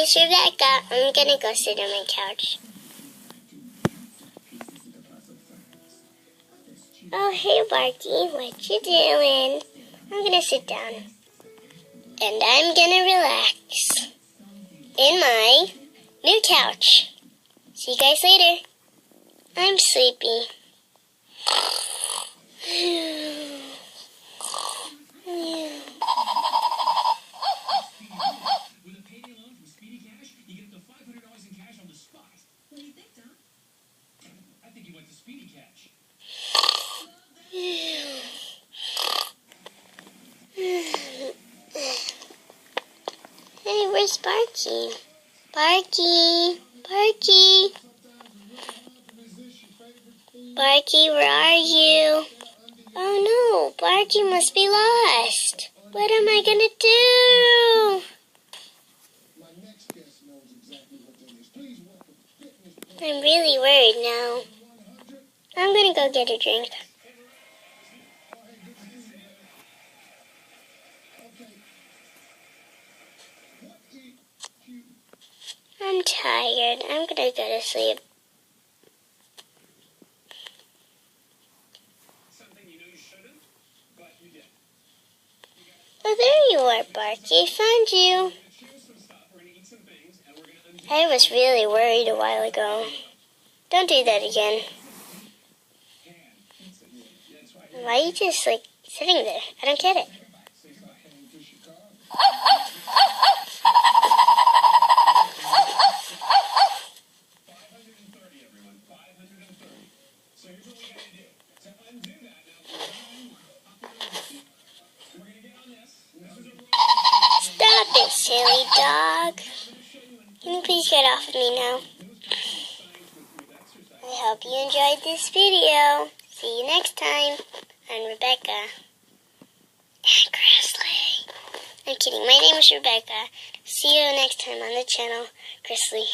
It's Rebecca. I'm gonna go sit on my couch. Oh, hey, Barky. What you doing? I'm gonna sit down. And I'm gonna relax in my new couch. See you guys later. I'm sleepy. With a payday loan from Speedy Cash, you get up to $500 in cash on the spot. What do you think, Tom? I think you went to Speedy Cash. Hey, where's Barky? Barky! Barky! Barky, where are you? Oh no, Barky must be lost. What am I gonna do? I'm really worried now. I'm gonna go get a drink. I'm tired. I'm gonna go to sleep. Oh, there you are, Barky. Found you. I was really worried a while ago. Don't do that again. Why are you just, sitting there? I don't get it. Stop it, silly dog. Can you please get off of me now? I hope you enjoyed this video. See you next time. I'm Rebecca. And Grizzly. I'm kidding. My name is Rebecca. See you next time on the channel, Grizzly.